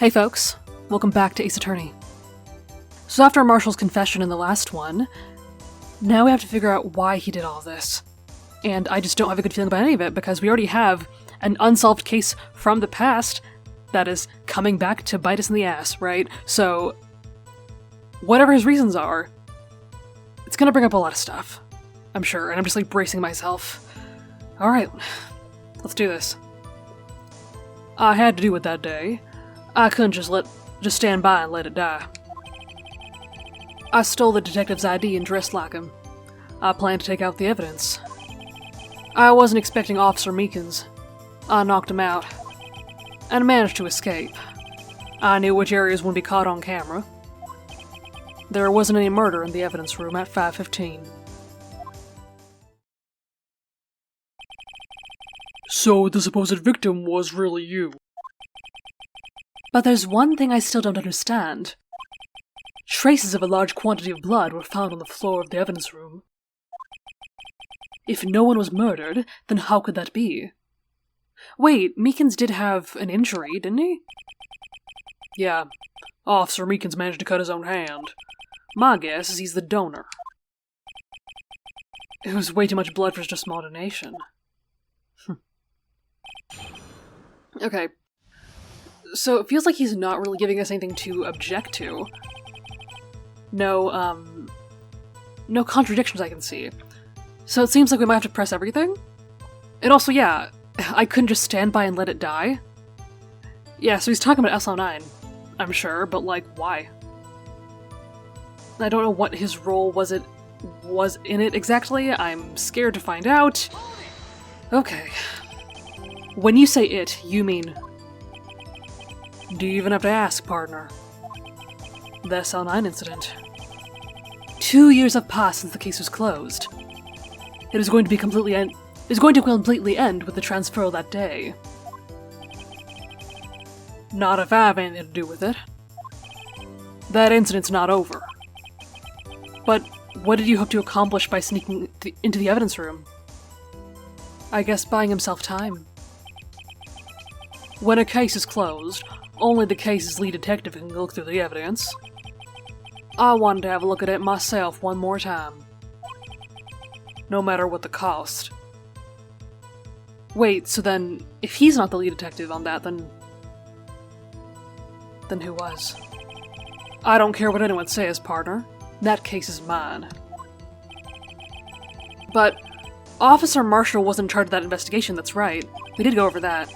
Hey folks, welcome back to Ace Attorney. So after Marshall's confession in the last one, now we have to figure out why he did all this. And I just don't have a good feeling about any of it, because we already have an unsolved case from the past that is coming back to bite us in the ass, right? So, whatever his reasons are, it's gonna bring up a lot of stuff, I'm sure, and I'm just like bracing myself. Alright, let's do this. I had to do it that day. I couldn't just stand by and let it die. I stole the detective's ID and dressed like him. I planned to take out the evidence. I wasn't expecting Officer Meekins. I knocked him out, and managed to escape. I knew which areas wouldn't be caught on camera. There wasn't any murder in the evidence room at 5:15. So the supposed victim was really you? But there's one thing I still don't understand. Traces of a large quantity of blood were found on the floor of the evidence room. If no one was murdered, then how could that be? Wait, Meekins did have an injury, didn't he? Yeah, Officer Meekins managed to cut his own hand. My guess is he's the donor. It was way too much blood for just a small donation. Okay. So it feels like he's not really giving us anything to object to. No contradictions I can see. So it seems like we might have to press everything? And also, yeah, I couldn't just stand by and let it die? Yeah, so he's talking about SO9, I'm sure, but like, why? I don't know what his role was in it exactly. I'm scared to find out. Okay. When you say it, you mean... Do you even have to ask, partner? The SL9 incident. 2 years have passed since the case was closed. It is going to completely end with the transferal that day. Not if I have anything to do with it. That incident's not over. But what did you hope to accomplish by sneaking into the evidence room? I guess buying himself time. When a case is closed, only the case's lead detective can look through the evidence. I wanted to have a look at it myself one more time. No matter what the cost. Wait, so then, if he's not the lead detective on that, then who was? I don't care what anyone says, partner. That case is mine. But Officer Marshall wasn't in charge of that investigation, that's right. We did go over that.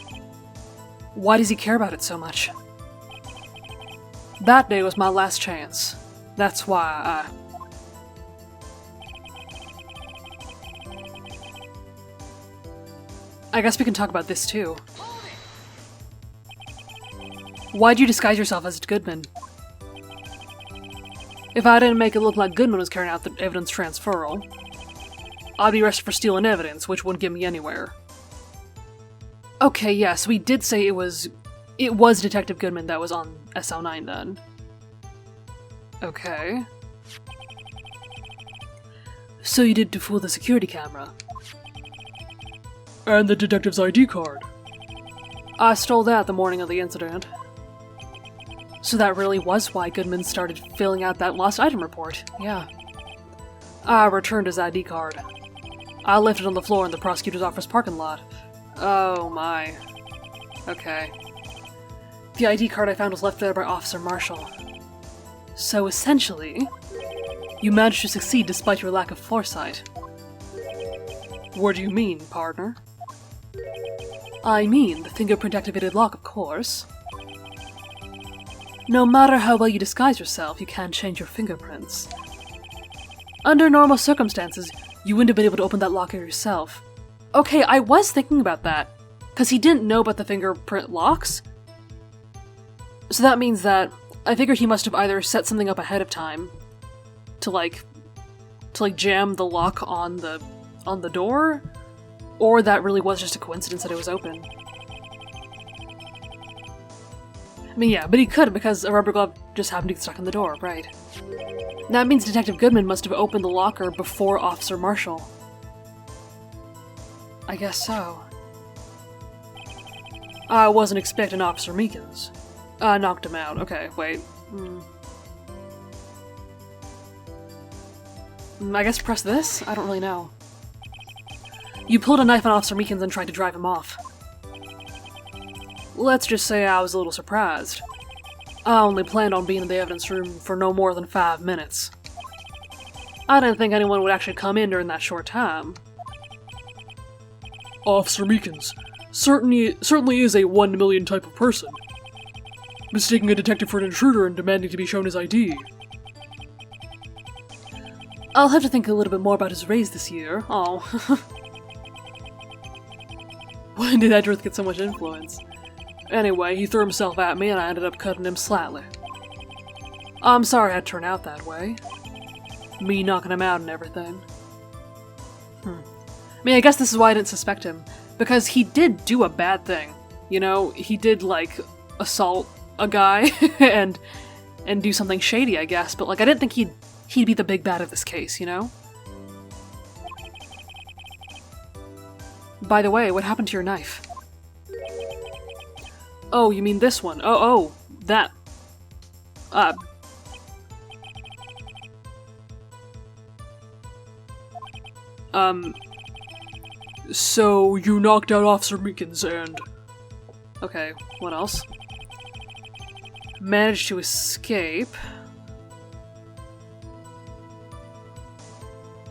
Why does he care about it so much? That day was my last chance. That's why I guess we can talk about this too. Why'd you disguise yourself as Goodman? If I didn't make it look like Goodman was carrying out the evidence transferal, I'd be arrested for stealing evidence, which wouldn't get me anywhere. Okay, yes, we did say it was Detective Goodman that was on SL9 then. Okay. So you did to fool the security camera. And the detective's ID card. I stole that the morning of the incident. So that really was why Goodman started filling out that lost item report, yeah. I returned his ID card. I left it on the floor in the prosecutor's office parking lot. Oh my. Okay. The ID card I found was left there by Officer Marshall. So essentially, you managed to succeed despite your lack of foresight. What do you mean, partner? I mean the fingerprint-activated lock, of course. No matter how well you disguise yourself, you can't change your fingerprints. Under normal circumstances, you wouldn't have been able to open that locker yourself. Okay, I was thinking about that, because he didn't know about the fingerprint locks. So that means that I figure he must have either set something up ahead of time to jam the lock on the door, or that really was just a coincidence that it was open. I mean, yeah, but he could because a rubber glove just happened to get stuck in the door, right? That means Detective Goodman must have opened the locker before Officer Marshall. I guess so. I wasn't expecting Officer Meekins. Knocked him out. Okay, wait. I guess press this? I don't really know. You pulled a knife on Officer Meekins and tried to drive him off. Let's just say I was a little surprised. I only planned on being in the evidence room for no more than 5 minutes. I didn't think anyone would actually come in during that short time. Officer Meekins certainly is a 1 in a million type of person. Mistaking a detective for an intruder and demanding to be shown his ID. I'll have to think a little bit more about his raise this year. Oh. When did Edgeworth get so much influence? Anyway, he threw himself at me and I ended up cutting him slightly. I'm sorry it turned out that way. Me knocking him out and everything. I mean, I guess this is why I didn't suspect him. Because he did do a bad thing. You know, he did, like, assault a guy and do something shady, I guess. But, like, I didn't think he'd be the big bad of this case, you know? By the way, what happened to your knife? Oh, you mean this one? Oh, that. So you knocked out Officer Meekins and... Okay, what else? Managed to escape.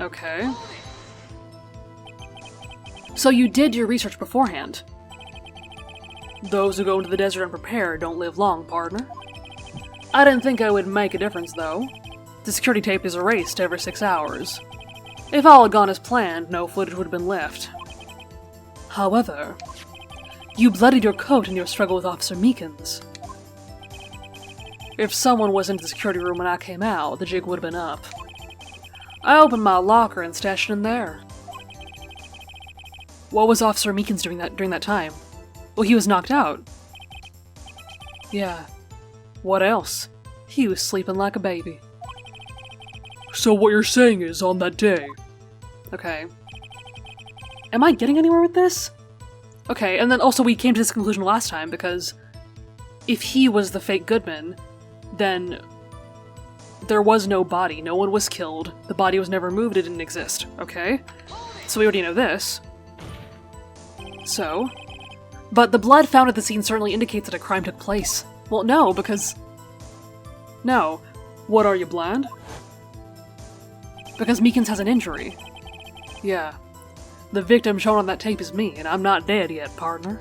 Okay. So you did your research beforehand. Those who go into the desert unprepared don't live long, partner. I didn't think I would make a difference, though. The security tape is erased every 6 hours. If all had gone as planned, no footage would have been left. However, you bloodied your coat in your struggle with Officer Meekins. If someone was into the security room when I came out, the jig would have been up. I opened my locker and stashed it in there. What was Officer Meekins doing during that time? Well, he was knocked out. Yeah. What else? He was sleeping like a baby. So what you're saying is, on that day... Okay. Am I getting anywhere with this? Okay, and then also we came to this conclusion last time, because if he was the fake Goodman, then there was no body, no one was killed, the body was never moved, it didn't exist, okay? So we already know this. So... But the blood found at the scene certainly indicates that a crime took place. Well, no, because... No. What, are you blind? Because Meekins has an injury. Yeah. The victim shown on that tape is me, and I'm not dead yet, partner.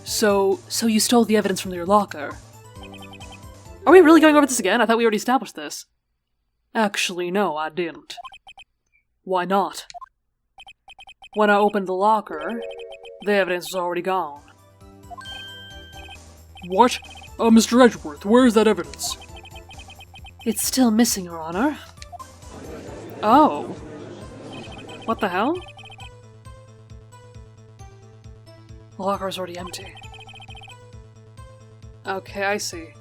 So you stole the evidence from your locker. Are we really going over this again? I thought we already established this. Actually, no, I didn't. Why not? When I opened the locker, the evidence was already gone. What? Mr. Edgeworth, where is that evidence? It's still missing, Your Honor. Oh. What the hell? The locker is already empty. Okay, I see.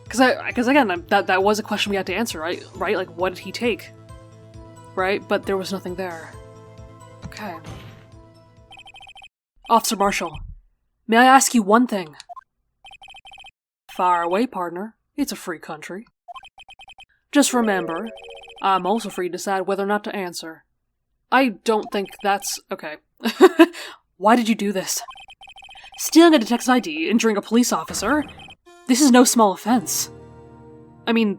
Because again, that was a question we had to answer, right? Right? Like, what did he take? Right? But there was nothing there. Okay. Officer Marshall, may I ask you one thing? Fire away, partner. It's a free country. Just remember, I'm also free to decide whether or not to answer. I don't think that's... okay. Why did you do this? Stealing a detective's ID, injuring a police officer? This is no small offense. I mean,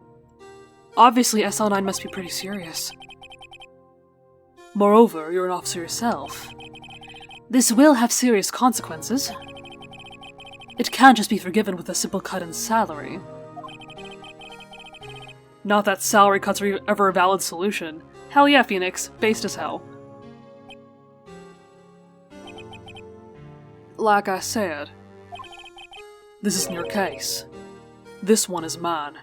obviously SL9 must be pretty serious. Moreover, you're an officer yourself. This will have serious consequences. It can't just be forgiven with a simple cut in salary. Not that salary cuts are ever a valid solution. Hell yeah, Phoenix. Based as hell. Like I said, this isn't your case. This one is mine.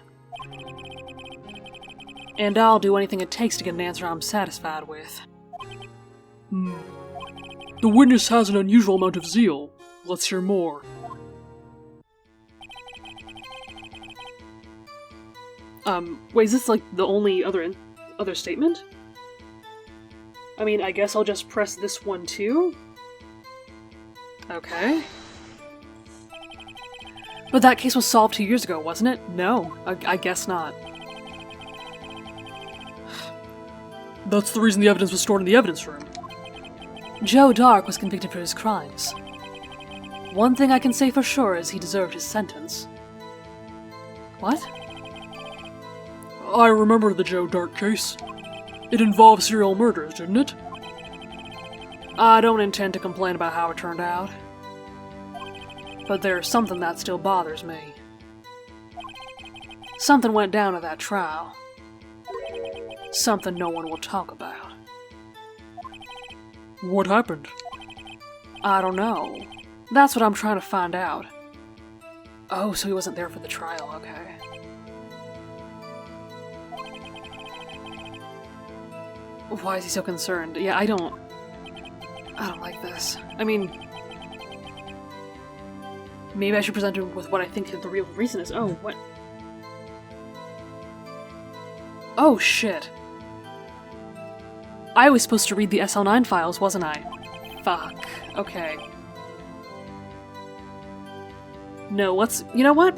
And I'll do anything it takes to get an answer I'm satisfied with. The witness has an unusual amount of zeal. Let's hear more. Wait, is this like the only other statement? I mean, I guess I'll just press this one too? Okay. But that case was solved 2 years ago, wasn't it? No, I guess not. That's the reason the evidence was stored in the evidence room. Joe Dark was convicted for his crimes. One thing I can say for sure is he deserved his sentence. What? I remember the Joe Dark case. It involved serial murders, didn't it? I don't intend to complain about how it turned out. But there's something that still bothers me. Something went down at that trial. Something no one will talk about. What happened? I don't know. That's what I'm trying to find out. Oh, so he wasn't there for the trial, okay. Why is he so concerned? Yeah, I don't like this. I mean, maybe I should present him with what I think the real reason is. Oh, what? Oh, shit. I was supposed to read the SL9 files, wasn't I? Fuck. Okay. No, let's... You know what?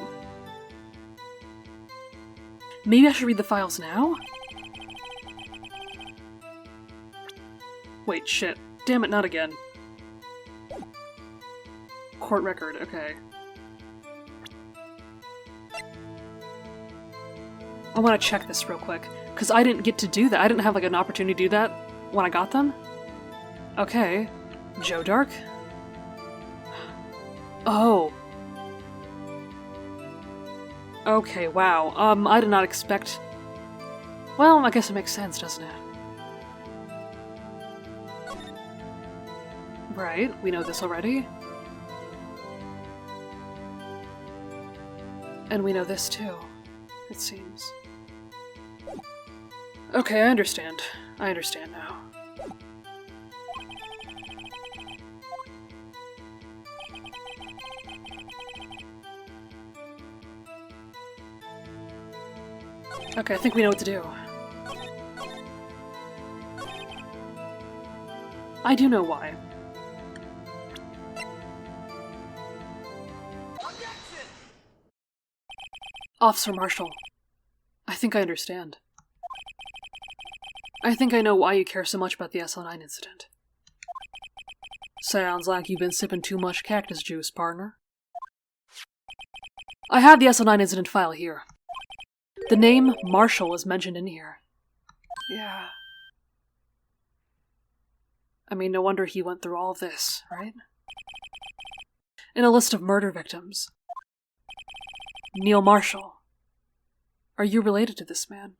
Maybe I should read the files now? Wait, shit. Damn it, not again. Court record, okay. I want to check this real quick, because I didn't get to do that. I didn't have, like, an opportunity to do that when I got them. Okay. Joe Dark? Oh. Okay, wow. I did not expect... Well, I guess it makes sense, doesn't it? Right, we know this already. And we know this too, it seems. Okay, I understand. I understand now. Okay, I think we know what to do. I do know why. Officer Marshall, I think I understand. I think I know why you care so much about the SL9 incident. Sounds like you've been sipping too much cactus juice, partner. I have the SL9 incident file here. The name Marshall is mentioned in here. Yeah. I mean, no wonder he went through all of this, right? In a list of murder victims. Neil Marshall. Are you related to this man?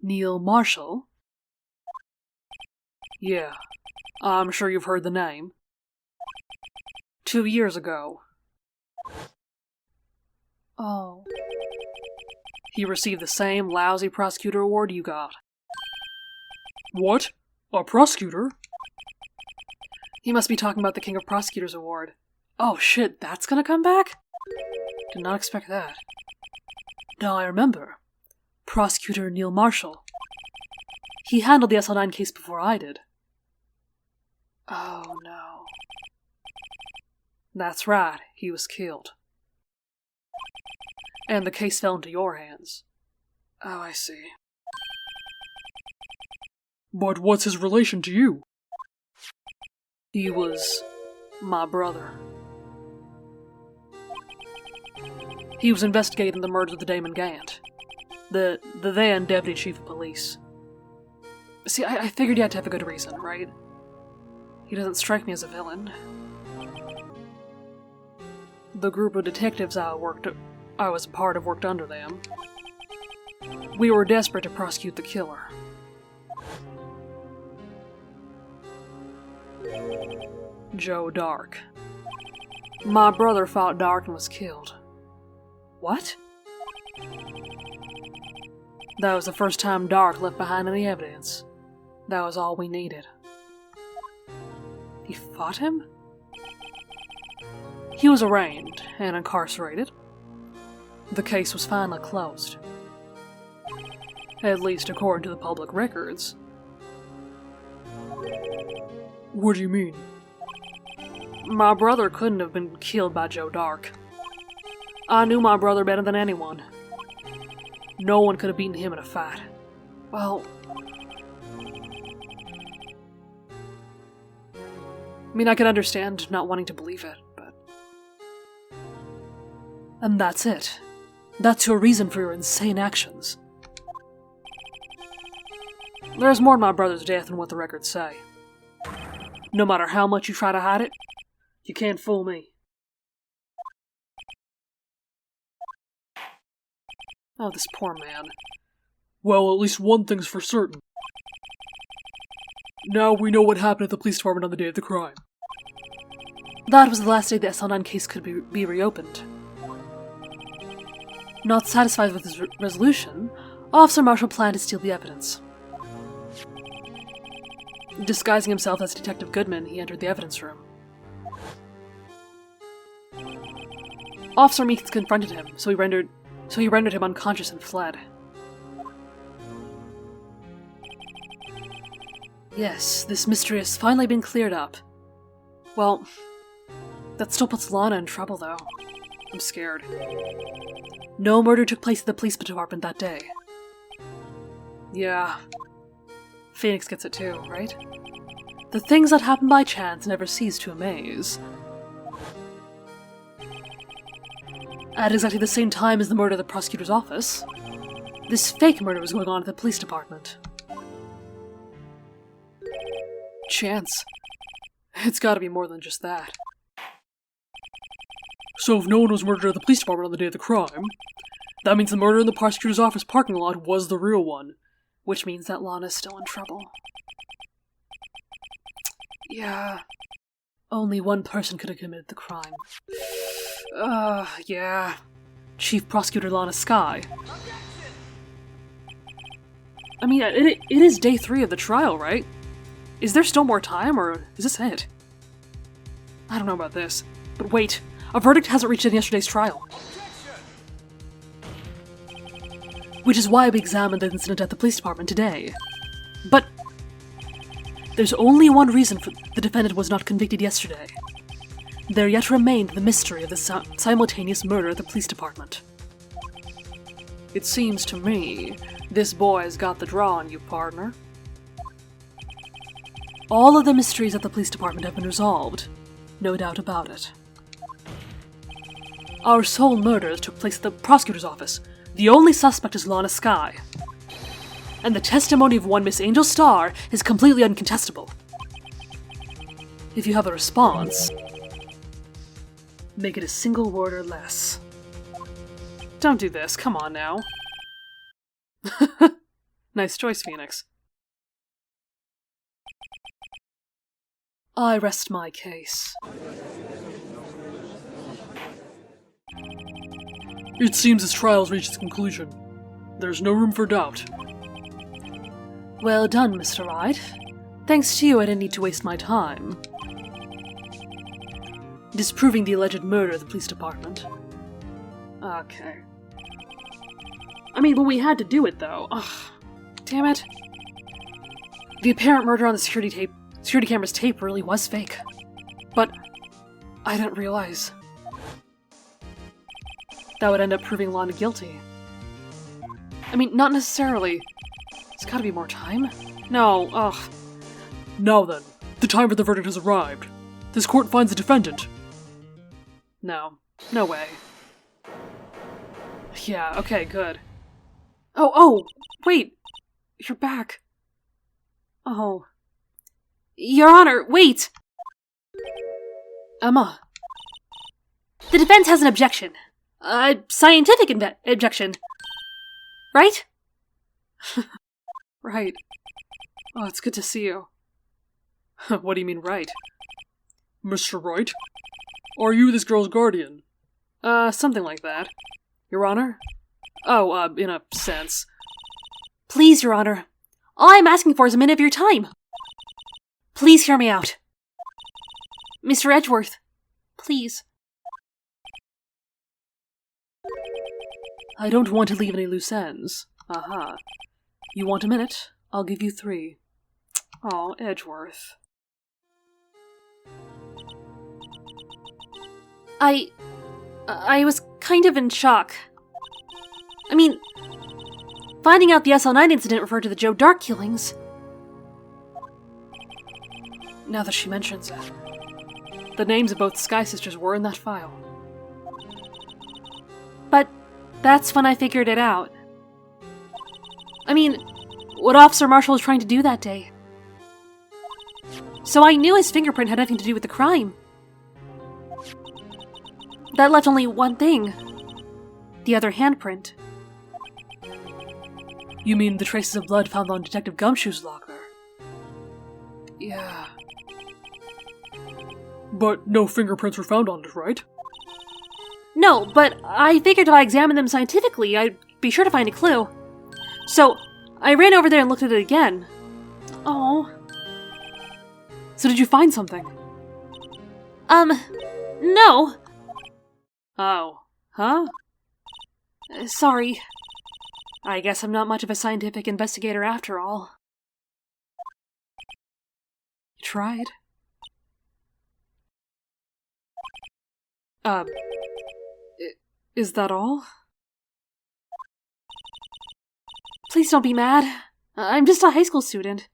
Neil Marshall? Yeah, I'm sure you've heard the name. 2 years ago. Oh. He received the same lousy prosecutor award you got. What? A prosecutor? He must be talking about the King of Prosecutors Award. Oh shit, that's gonna come back? Did not expect that. Now I remember. Prosecutor Neil Marshall. He handled the SL9 case before I did. Oh no. That's right, he was killed. And the case fell into your hands. Oh, I see. But what's his relation to you? He was my brother. He was investigating the murder of the Damon Gant, the then Deputy Chief of Police. See, I figured you had to have a good reason, right? He doesn't strike me as a villain. The group of detectives I was a part of worked under them. We were desperate to prosecute the killer. Joe Dark. My brother fought Dark and was killed. What? That was the first time Dark left behind any evidence. That was all we needed. He fought him? He was arraigned and incarcerated. The case was finally closed. At least according to the public records. What do you mean? My brother couldn't have been killed by Joe Dark. I knew my brother better than anyone. No one could have beaten him in a fight. Well... I mean, I can understand not wanting to believe it, but... And that's it. That's your reason for your insane actions. There's more to my brother's death than what the records say. No matter how much you try to hide it, you can't fool me. Oh, this poor man. Well, at least one thing's for certain. Now we know what happened at the police department on the day of the crime. That was the last day the SL9 case could be reopened. Not satisfied with his resolution, Officer Marshall planned to steal the evidence. Disguising himself as Detective Goodman, he entered the evidence room. Officer Meeks confronted him, so he rendered him unconscious and fled. Yes, this mystery has finally been cleared up. Well, that still puts Lana in trouble, though. I'm scared. No murder took place at the police department that day. Yeah. Phoenix gets it too, right? The things that happen by chance never cease to amaze. At exactly the same time as the murder at the prosecutor's office, this fake murder was going on at the police department. Chance. It's gotta be more than just that. So if no one was murdered at the police department on the day of the crime, that means the murder in the prosecutor's office parking lot was the real one, which means that Lana's still in trouble. Yeah. Only one person could have committed the crime. Yeah. Chief Prosecutor Lana Skye. I mean, it is day 3 of the trial, right? Is there still more time, or is this it? I don't know about this, but wait. A verdict hasn't reached in yesterday's trial. Which is why we examined the incident at the police department today. But there's only one reason for the defendant was not convicted yesterday. There yet remained the mystery of the simultaneous murder at the police department. It seems to me this boy's got the draw on you, partner. All of the mysteries at the police department have been resolved. No doubt about it. Our sole murders took place at the prosecutor's office. The only suspect is Lana Skye. And the testimony of one Miss Angel Starr is completely uncontestable. If you have a response, make it a single word or less. Don't do this, come on now. Nice choice, Phoenix. I rest my case. It seems this trial's reached its conclusion. There's no room for doubt. Well done, Mr. Wright. Thanks to you, I didn't need to waste my time disproving the alleged murder of the police department. Okay. I mean, but we had to do it, though. Ugh. Damn it. The apparent murder on the security camera's tape really was fake. But I didn't realize that would end up proving Lana guilty. I mean, not necessarily. There's gotta be more time. No, ugh. Now then, the time for the verdict has arrived. This court finds the defendant. No. No way. Yeah, okay, good. Oh, wait! You're back. Oh. Your Honor, wait! Emma. The defense has an objection. A scientific objection. Right? Right. Oh, it's good to see you. What do you mean, right? Mr. Wright? Are you this girl's guardian? Something like that. Your Honor? Oh, in a sense. Please, Your Honor. All I'm asking for is a minute of your time. Please hear me out. Mr. Edgeworth, please. I don't want to leave any loose ends. Aha. You want a minute? I'll give you 3. Oh, Edgeworth. I was kind of in shock. I mean, finding out the SL9 incident referred to the Joe Dark killings. Now that she mentions it, the names of both Sky Sisters were in that file. But that's when I figured it out. I mean, what Officer Marshall was trying to do that day. So I knew his fingerprint had nothing to do with the crime. That left only one thing. The other handprint. You mean the traces of blood found on Detective Gumshoe's locker? Yeah. But no fingerprints were found on it, right? No, but I figured if I examined them scientifically, I'd be sure to find a clue. So, I ran over there and looked at it again. Oh. So did you find something? No. Oh. Huh? Sorry. I guess I'm not much of a scientific investigator after all. You tried. Is that all? Please don't be mad. I'm just a high school student.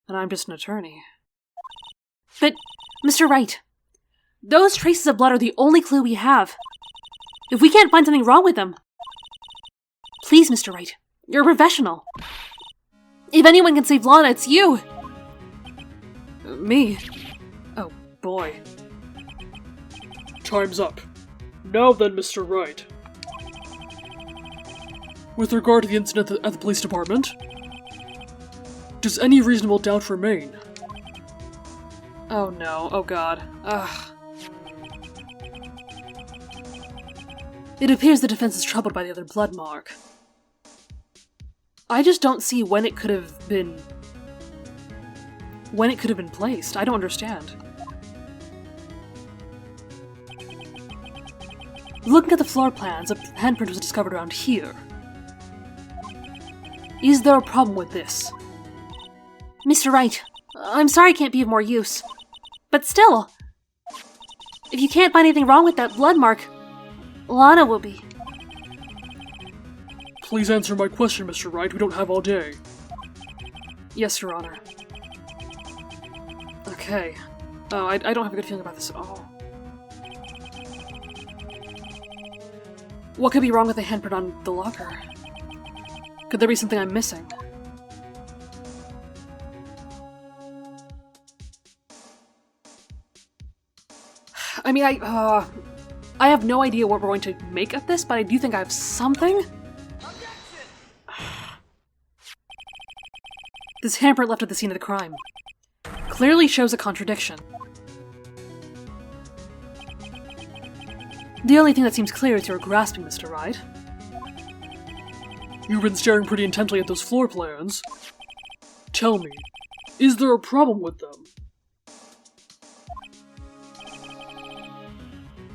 And I'm just an attorney. But, Mr. Wright, those traces of blood are the only clue we have. If we can't find something wrong with them... Please, Mr. Wright, you're a professional. If anyone can save Lana, it's you! Me? Oh, boy. Time's up. Now then, Mr. Wright. With regard to the incident at the police department, does any reasonable doubt remain? Oh no, oh god. Ugh. It appears the defense is troubled by the other blood mark. I just don't see when it could have been... placed. I don't understand. Looking at the floor plans, a handprint was discovered around here. Is there a problem with this? Mr. Wright, I'm sorry I can't be of more use. But still, if you can't find anything wrong with that blood mark, Lana will be. Please answer my question, Mr. Wright. We don't have all day. Yes, Your Honor. Okay. Oh, I don't have a good feeling about this at all. What could be wrong with the handprint on the locker? Could there be something I'm missing? I mean, I have no idea what we're going to make of this, but I do think I have something. This handprint left at the scene of the crime clearly shows a contradiction. The only thing that seems clear is your grasping, Mr. Wright. You've been staring pretty intently at those floor plans. Tell me, is there a problem with them?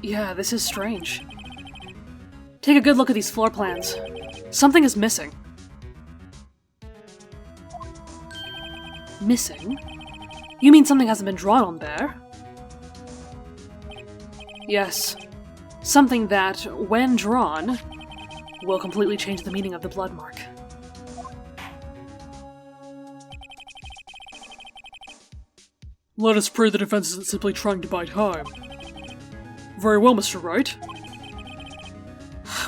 Yeah, this is strange. Take a good look at these floor plans. Something is missing. Missing? You mean something hasn't been drawn on there? Yes. Something that, when drawn, will completely change the meaning of the blood mark. Let us pray the defense isn't simply trying to buy time. Very well, Mr. Wright.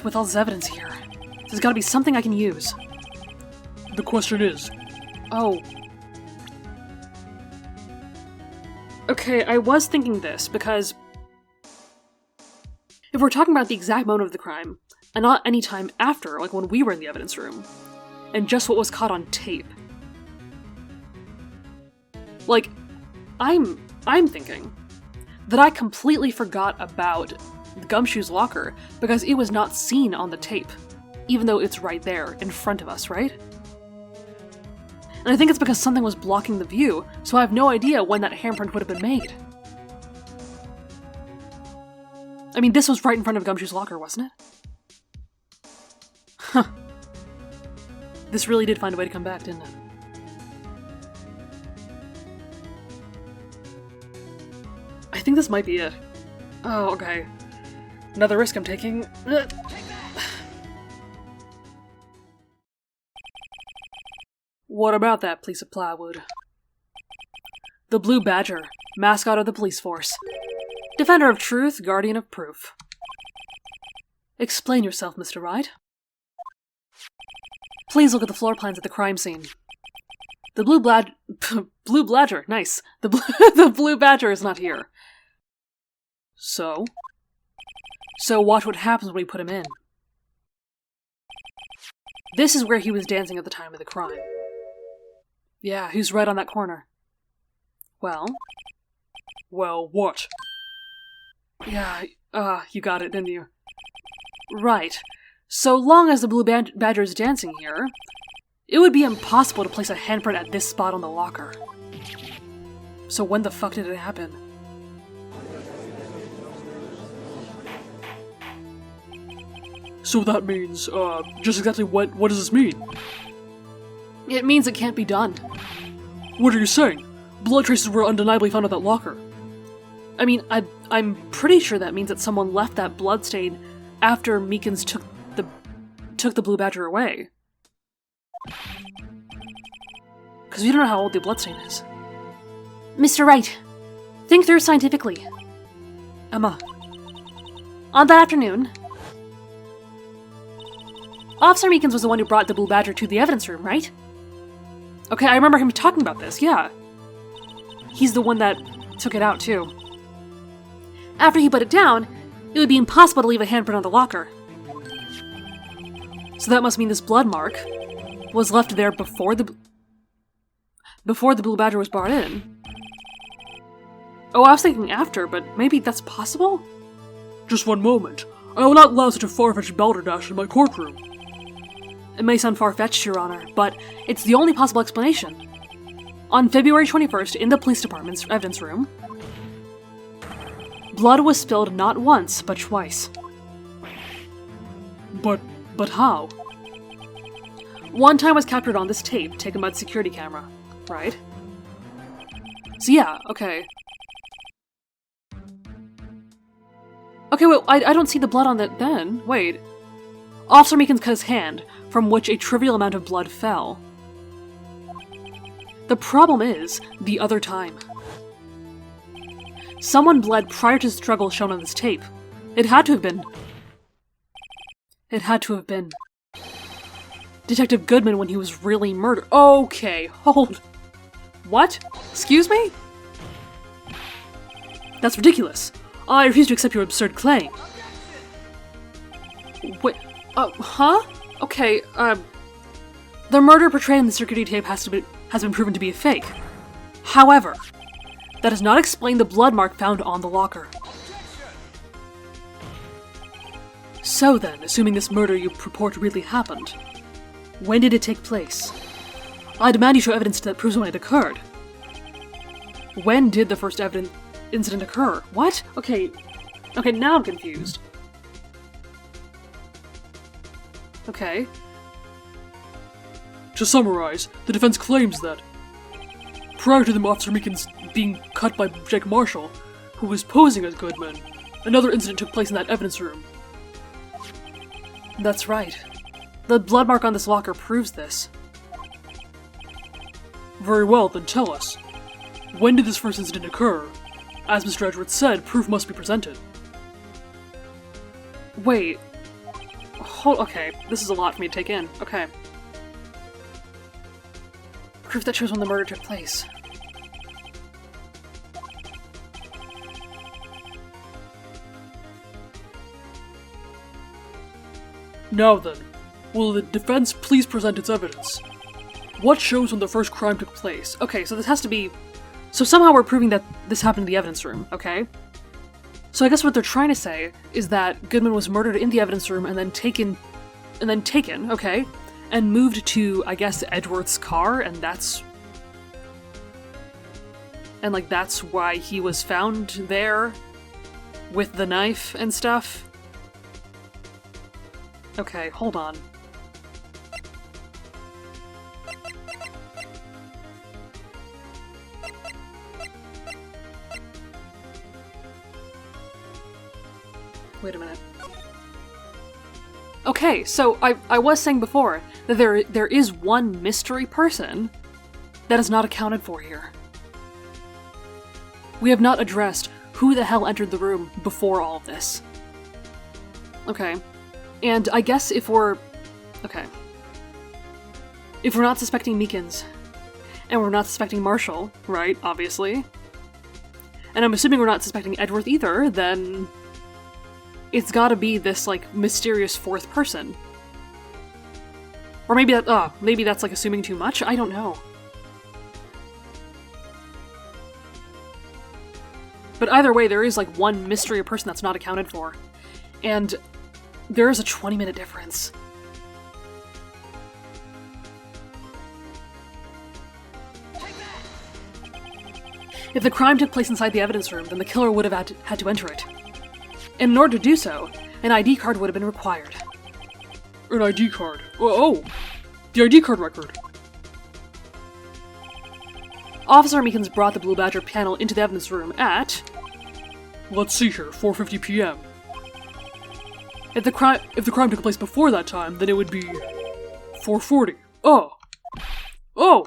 With all this evidence here, there's gotta be something I can use. The question is... Oh. Okay, I was thinking this, because... if we're talking about the exact moment of the crime, and not any time after, like when we were in the evidence room, and just what was caught on tape. Like, I'm thinking that I completely forgot about Gumshoe's locker because it was not seen on the tape, even though it's right there in front of us, right? And I think it's because something was blocking the view, so I have no idea when that handprint would have been made. I mean, this was right in front of Gumshoe's locker, wasn't it? Huh. This really did find a way to come back, didn't it? I think this might be it. Oh, okay. Another risk I'm taking. What about that piece of plywood? The Blue Badger, mascot of the police force. Defender of truth, guardian of proof. Explain yourself, Mr. Wright. Please look at the floor plans at the crime scene. The Blue Badger, nice. The Blue Badger is not here. So watch what happens when we put him in. This is where he was dancing at the time of the crime. Yeah, who's right on that corner? Well, what? Yeah, you got it, didn't you? Right. So long as the Blue Badger is dancing here, it would be impossible to place a handprint at this spot on the locker. So when the fuck did it happen? So that means, just exactly what does this mean? It means it can't be done. What are you saying? Blood traces were undeniably found at that locker. I mean, I'm pretty sure that means that someone left that bloodstain after Meekins took the Blue Badger away. Because we don't know how old the bloodstain is. Mr. Wright, think through scientifically. Emma. On that afternoon, Officer Meekins was the one who brought the Blue Badger to the evidence room, right? Okay, I remember him talking about this, yeah. He's the one that took it out, too. After he put it down, it would be impossible to leave a handprint on the locker. So that must mean this blood mark was left there before the Blue Badger was brought in. Oh, I was thinking after, but maybe that's possible? Just one moment. I will not allow such a far-fetched balderdash in my courtroom. It may sound far-fetched, Your Honor, but it's the only possible explanation. On February 21st, in the police department's evidence room, blood was spilled not once, but twice. But how? One time was captured on this tape, taken by the security camera, right? So yeah, okay. Okay, wait, I don't see the blood on that then. Wait. Officer Meekins cut his hand, from which a trivial amount of blood fell. The problem is, the other time. Someone bled prior to the struggle shown on this tape. It had to have been. Detective Goodman when he was really murdered. Okay, hold. What? Excuse me? That's ridiculous. I refuse to accept your absurd claim. Wait, huh? Okay, the murder portrayed in the security tape has been proven to be a fake. However, that does not explain the blood mark found on the locker. So then, assuming this murder you purport really happened, when did it take place? I demand you show evidence that proves when it occurred. When did the first incident occur? What? Okay, now I'm confused. Okay. To summarize, the defense claims that prior to the Officer Meekins being cut by Jake Marshall, who was posing as Goodman, another incident took place in that evidence room. That's right. The blood mark on this locker proves this. Very well, then tell us. When did this first incident occur? As Mr. Edgeworth said, proof must be presented. Wait. Okay, this is a lot for me to take in. Okay. Proof that shows when the murder took place. Now then, will the defense please present its evidence? What shows when the first crime took place? Okay, so this has to be... So somehow we're proving that this happened in the evidence room, okay? So I guess what they're trying to say is that Goodman was murdered in the evidence room and then taken, okay? And moved to, I guess, Edgeworth's car, and that's... And, like, that's why he was found there with the knife and stuff? Okay, hold on. Wait a minute. Okay, so I was saying before that there is one mystery person that is not accounted for here. We have not addressed who the hell entered the room before all of this. Okay. And I guess if we're... Okay. If we're not suspecting Meekins, and we're not suspecting Marshall, right, obviously, and I'm assuming we're not suspecting Edgeworth either, then it's gotta be this, like, mysterious fourth person. Or maybe maybe that's, like, assuming too much? I don't know. But either way, there is, like, one mystery person that's not accounted for. And there is a 20-minute difference. If the crime took place inside the evidence room, then the killer would have had to enter it. And in order to do so, an ID card would have been required. An ID card? Oh! The ID card record! Officer Meekins brought the Blue Badger panel into the evidence room at... Let's see here, 4:50 p.m. If the crime took place before that time, then it would be 4:40. Oh! Oh!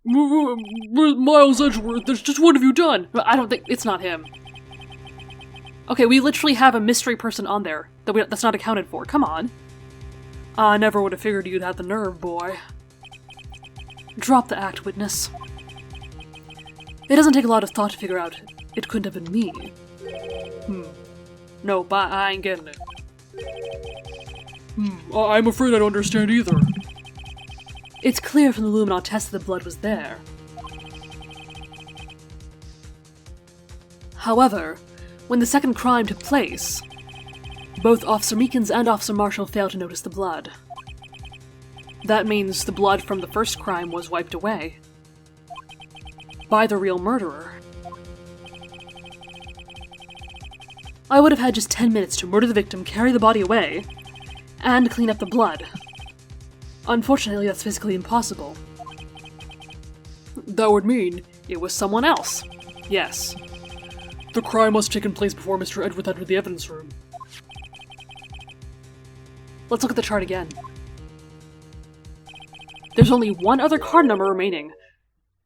Miles Edgeworth, just what have you done? I don't think... it's not him. Okay, we literally have a mystery person on there that's not accounted for. Come on. I never would have figured you'd have the nerve, boy. Drop the act, witness. It doesn't take a lot of thought to figure out it couldn't have been me. No, but I ain't getting it. I'm afraid I don't understand either. It's clear from the luminol test that the blood was there. However, when the second crime took place, both Officer Meekins and Officer Marshall failed to notice the blood. That means the blood from the first crime was wiped away by the real murderer. I would have had just 10 minutes to murder the victim, carry the body away, and clean up the blood. Unfortunately, that's physically impossible. That would mean it was someone else. Yes. The crime must have taken place before Mr. Edgeworth entered the evidence room. Let's look at the chart again. There's only one other card number remaining.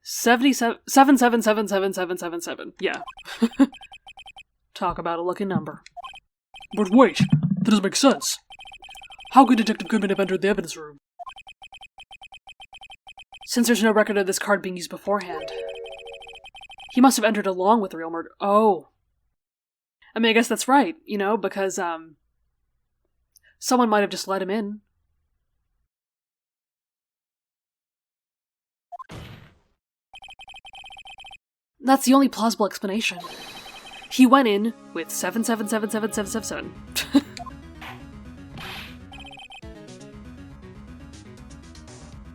7777777. Yeah. Talk about a lucky number. But wait, that doesn't make sense. How could Detective Goodman have entered the evidence room? Since there's no record of this card being used beforehand. He must have entered along with the real murder. Oh. I mean, I guess that's right, you know, because, someone might have just let him in. That's the only plausible explanation. He went in with 777777.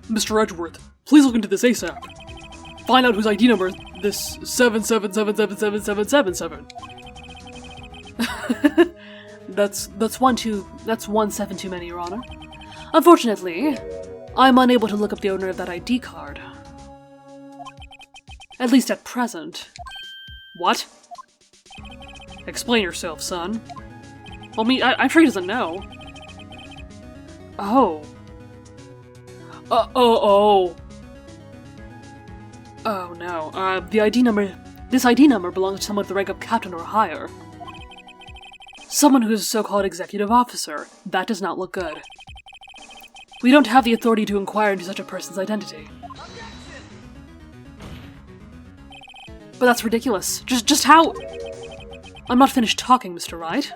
Mr. Edgeworth, please look into this ASAP. Find out whose ID number this 77777777. That's one 7 too many, Your Honor. Unfortunately, I'm unable to look up the owner of that ID card. At least at present. What? Explain yourself, son. Well, I'm sure he doesn't know. Oh. Oh no. This ID number belongs to someone with the rank of captain or higher. Someone who is a so-called executive officer. That does not look good. We don't have the authority to inquire into such a person's identity. But that's ridiculous. Just how... I'm not finished talking, Mr. Wright.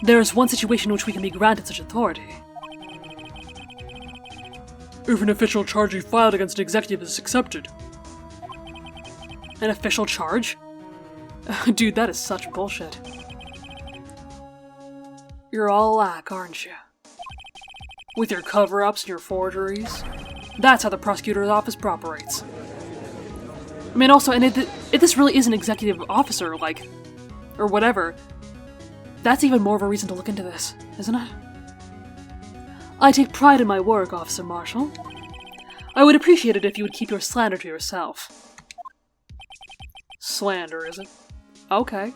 There is one situation in which we can be granted such authority. If an official charge you filed against an executive is accepted. An official charge? Dude, that is such bullshit. You're all lack, aren't you? With your cover-ups and your forgeries. That's how the prosecutor's office operates. I mean, also, and if this really is an executive officer, like, or whatever, that's even more of a reason to look into this, isn't it? I take pride in my work, Officer Marshall. I would appreciate it if you would keep your slander to yourself. Slander, is it? Okay.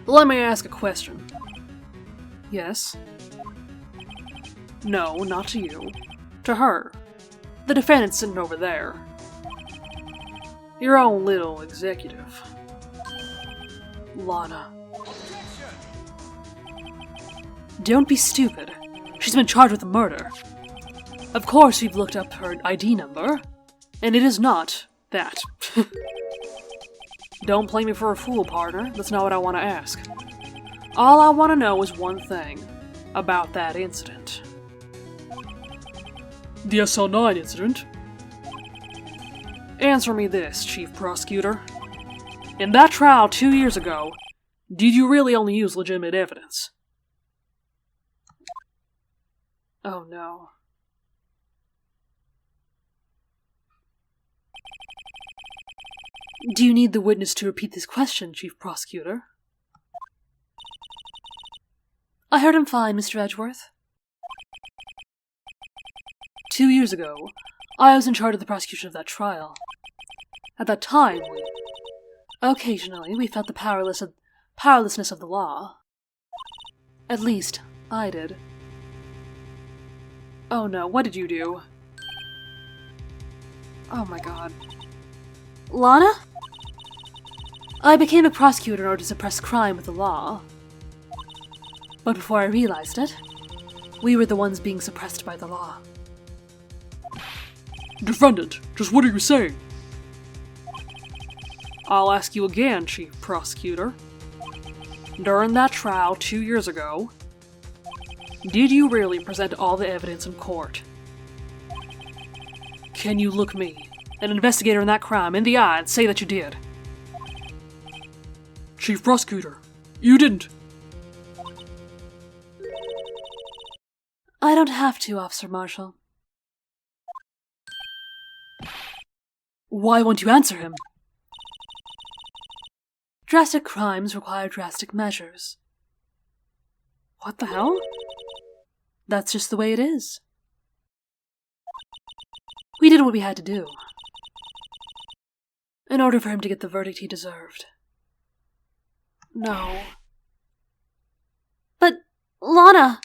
Let me ask a question. Yes? No, not to you. To her. The defendant sitting over there. Your own little executive. Lana. Don't be stupid. She's been charged with murder. Of course we've looked up her ID number, and it is not that. Don't play me for a fool, partner. That's not what I want to ask. All I want to know is one thing about that incident. The SL9 incident? Answer me this, Chief Prosecutor. In that trial 2 years ago, did you really only use legitimate evidence? Oh no. Do you need the witness to repeat this question, Chief Prosecutor? I heard him fine, Mr. Edgeworth. 2 years ago, I was in charge of the prosecution of that trial. At that time, occasionally we felt the powerlessness of the law. At least, I did. Oh no, what did you do? Oh my god. Lana? I became a prosecutor in order to suppress crime with the law. But before I realized it, we were the ones being suppressed by the law. Defendant, just what are you saying? I'll ask you again, Chief Prosecutor. During that trial 2 years ago, did you really present all the evidence in court? Can you look me, an investigator in that crime, in the eye and say that you did? Chief Prosecutor, you didn't. I don't have to, Officer Marshall. Why won't you answer him? Drastic crimes require drastic measures. What the hell? That's just the way it is. We did what we had to do, in order for him to get the verdict he deserved. No. But, Lana!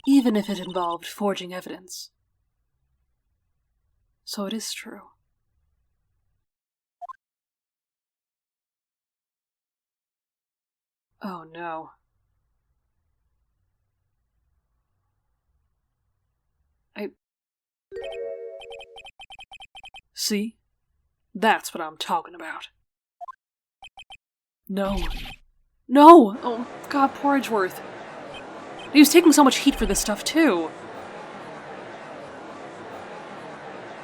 Even if it involved forging evidence. So it is true. Oh no. See? That's what I'm talking about. No. No! Oh, God, poor Edgeworth. He was taking so much heat for this stuff, too.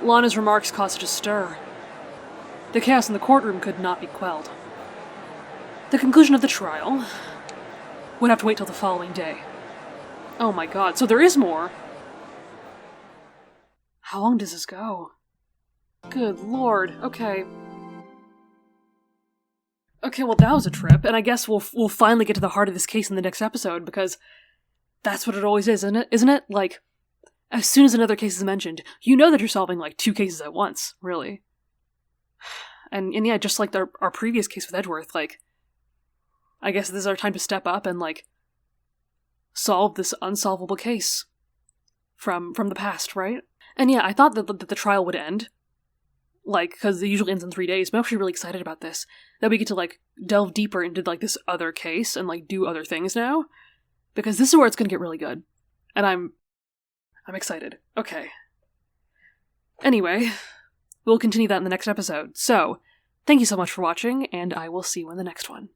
Lana's remarks caused such a stir. The chaos in the courtroom could not be quelled. The conclusion of the trial would have to wait till the following day. Oh my god, so there is more! How long does this go? Good lord, okay. Okay, well that was a trip, and I guess we'll finally get to the heart of this case in the next episode, because that's what it always is, isn't it? Like, as soon as another case is mentioned, you know that you're solving, like, 2 cases at once, really. And yeah, just like our previous case with Edgeworth, like, I guess this is our time to step up and, like, solve this unsolvable case from the past, right? And yeah, I thought that the trial would end, like, because it usually ends in 3 days, but I'm actually really excited about this, that we get to, like, delve deeper into, like, this other case and, like, do other things now, because this is where it's gonna get really good, and I'm excited. Okay. Anyway, we'll continue that in the next episode, so, thank you so much for watching, and I will see you in the next one.